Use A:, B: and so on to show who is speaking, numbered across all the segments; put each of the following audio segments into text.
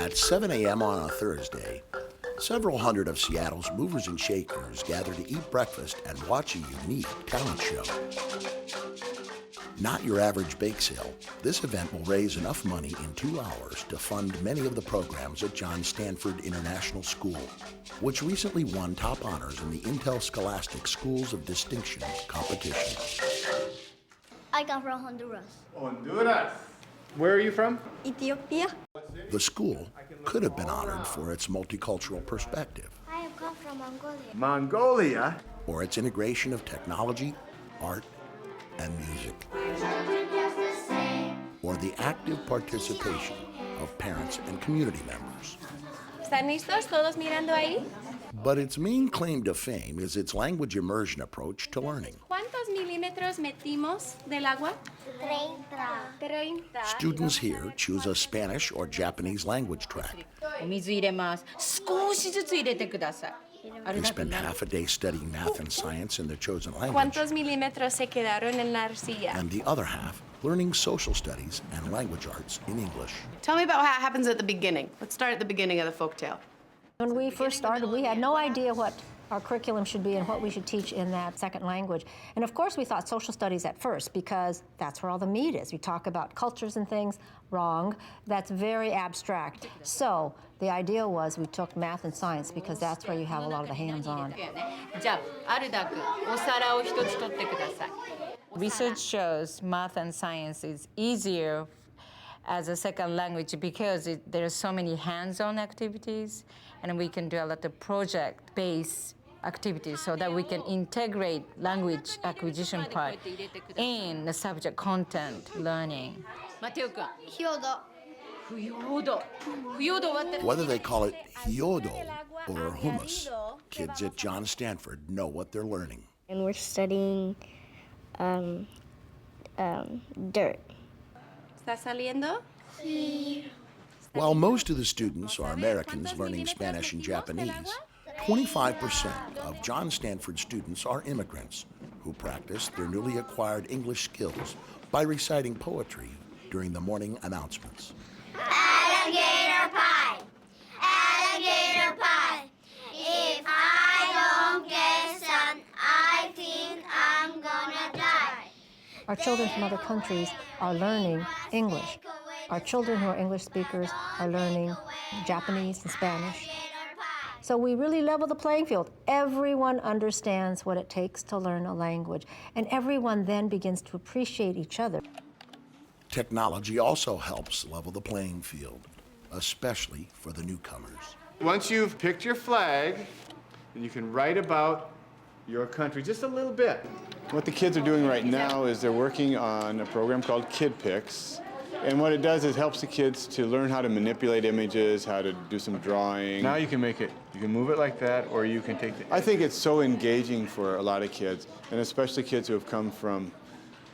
A: At 7 a.m. on a Thursday, several hundred of Seattle's movers and shakers gather to eat breakfast and watch a unique talent show. Not your average bake sale, this event will raise enough money in 2 hours to fund many of the programs at John Stanford International School, which recently won top honors in the Intel Scholastic Schools of Distinction competition.
B: I come from Honduras.
C: Honduras. Where are you from?
B: Ethiopia.
A: The school could have been honored for its multicultural perspective,
B: I come from Mongolia.
C: Mongolia?
A: or its integration of technology, art, and music, or the active participation of parents and community members.
D: ¿Están listos todos mirando ahí?
A: But its main claim to fame is its language immersion approach to learning.
D: ¿Cuántos milímetros metimos del agua? 30.
A: Students here choose a Spanish or Japanese language track.
E: お水入れます。少しずつ入れてください。
A: They spend half a day studying math and science in their chosen language,
D: ¿Cuántos milímetros se quedaron en la arcilla?
A: and the other half learning social studies and language arts in English.
F: Tell me about what happens at the beginning. Let's start at the beginning of the folktale.
G: When we first started, we had no idea what our curriculum should be and what we should teach in that second language. And of course, we thought social studies at first because that's where all the meat is. We talk about cultures and things. Wrong. That's very abstract. So the idea was we took math and science because that's where you have a lot of the hands-on.
E: じゃあ、アルダ君、お皿を一つ取ってください。
H: Research shows math and science is easier as a second language because there are so many hands-on activities, and we can do a lot of project-based activities so that we can integrate language acquisition part in the subject content learning.
E: マテオ君。
B: ヒヨド。
E: 腐葉土。腐葉土終わってる。
A: Whether they call it hyodo or hummus, kids at John Stanford know what they're learning.
B: And we're studying dirt.
D: ¿Está saliendo?
A: While most of the students are Americans learning Spanish and Japanese, 25% of John Stanford students are immigrants who practice their newly acquired English skills by reciting poetry during the morning announcements.
B: Alligator pie. Alligator pie. If I don't get some, I think I'm gonna die.
G: Our children from other countries are learning English. Our children who are English speakers are learning Japanese and Spanish. So we really level the playing field. Everyone understands what it takes to learn a language, and everyone then begins to appreciate each other.
A: Technology also helps level the playing field, especially for the newcomers.
C: Once you've picked your flag, then you can write about your country just a little bit. What the kids are doing right now is they're working on a program called Kid Picks. And what it does is helps the kids to learn how to manipulate images, how to do some drawing. Now you can make it, you can move it like that, or you can take the... I think it's so engaging for a lot of kids, and especially kids who have come from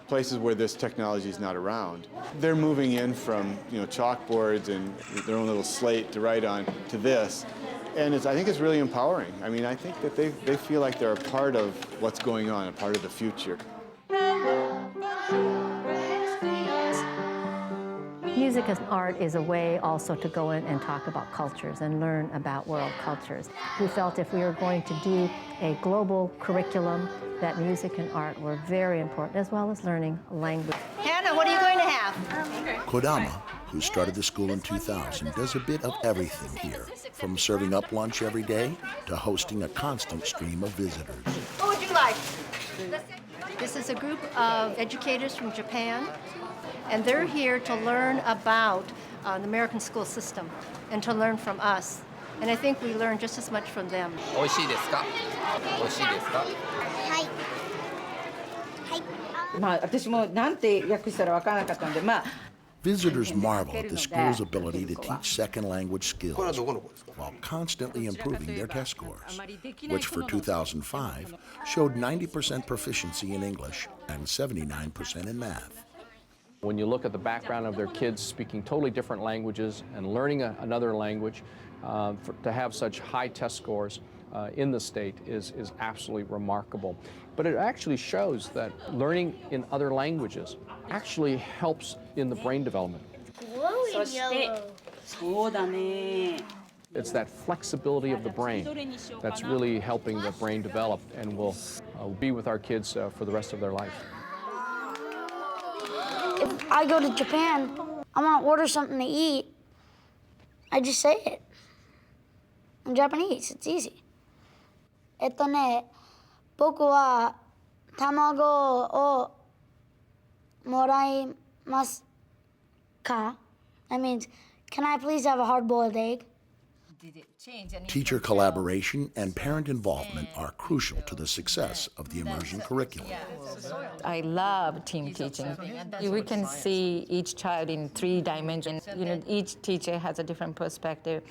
C: places where this technology is not around. They're moving in from, chalkboards and their own little slate to write on to this. And I think it's really empowering. I mean, I think that they feel like they're a part of what's going on, a part of the future.
G: Music and art is a way also to go in and talk about cultures and learn about world cultures. We felt if we were going to do a global curriculum, that music and art were very important, as well as learning language.
F: Hannah, what are you going to have?
A: Kodama, who started the school in 2000, does a bit of everything here, from serving up lunch every day to hosting a constant stream of visitors.
F: What would you like?
G: This is a group of educators from Japan, and they're here to learn about the American school system and to learn from us. And I think we learn just as much from them.
I: 美味しいですか？美味しいですか？
B: はい。はい。
E: まあ、私もなんて訳したら分からなかったんで、まあ。
A: Visitors marvel at the school's ability to teach second language skills while constantly improving their test scores, which for 2005 showed 90% proficiency in English and 79% in math.
J: When you look at the background of their kids speaking totally different languages and learning another language, to have such high test scores in the state is absolutely remarkable. But it actually shows that learning in other languages actually helps in the brain development.
B: Glowing yellow.
E: そうだね。
J: It's that flexibility of the brain that's really helping the brain develop and will be with our kids for the rest of their life.
B: If I go to Japan, I want to order something to eat, I just say it. In Japanese, it's easy. 僕は卵をもらいますか? That means, can I please have a hard-boiled egg?
A: Teacher collaboration and parent involvement are crucial to the success of the immersion curriculum.
H: I love team teaching. We can see each child in 3 dimensions. Each teacher has a different perspective,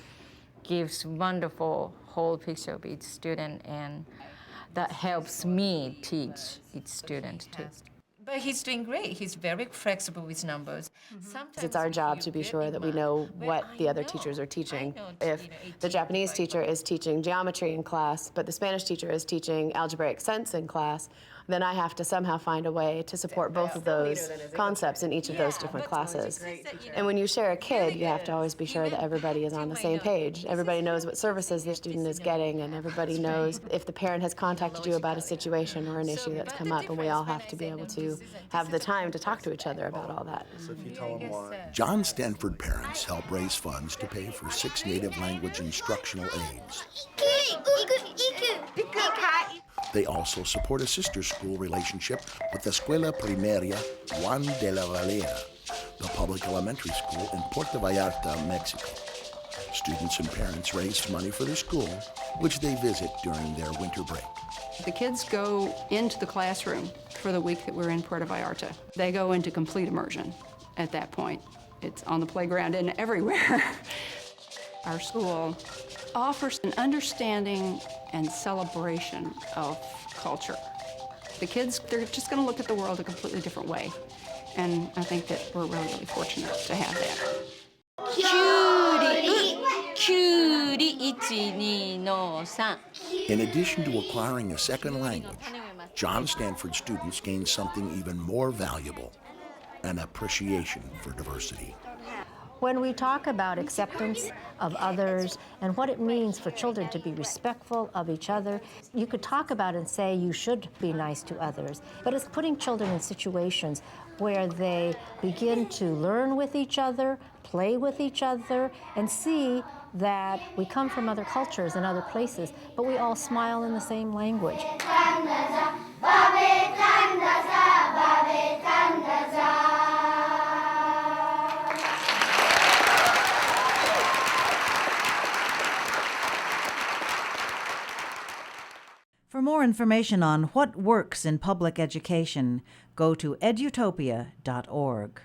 H: gives wonderful whole picture of each student, and that helps me teach each student too.
E: But he's doing great. He's very flexible with numbers.
F: It's our job to be sure that we know what the other teachers are teaching. If the Japanese teacher is teaching geometry in class, but the Spanish teacher is teaching algebraic sense in class, then I have to somehow find a way to support both of those concepts in each of those different classes. And when you share a kid, you have to always be sure that everybody is on the same page. Everybody knows what services the student is getting, and everybody knows if the parent has contacted you about a situation or an issue that's come up, and we all have to be able to have the time to talk to each other about all that.
A: John Stanford parents help raise funds to pay for 6 native language instructional aides. They also support a sister school relationship with the Escuela Primaria Juan de la Valera, the public elementary school in Puerto Vallarta, Mexico. Students and parents raise money for the school, which they visit during their winter break.
K: The kids go into the classroom for the week that we're in Puerto Vallarta. They go into complete immersion at that point. It's on the playground and everywhere. Our school offers an understanding and celebration of culture. The kids, they're just going to look at the world a completely different way. And I think that we're really, really fortunate to have that.
A: In addition to acquiring a second language, John Stanford students gain something even more valuable, an appreciation for diversity.
G: When we talk about acceptance of others and what it means for children to be respectful of each other, you could talk about it and say you should be nice to others, but it's putting children in situations where they begin to learn with each other, play with each other, and see that we come from other cultures and other places, but we all smile in the same language.
L: For more information on what works in public education, go to edutopia.org.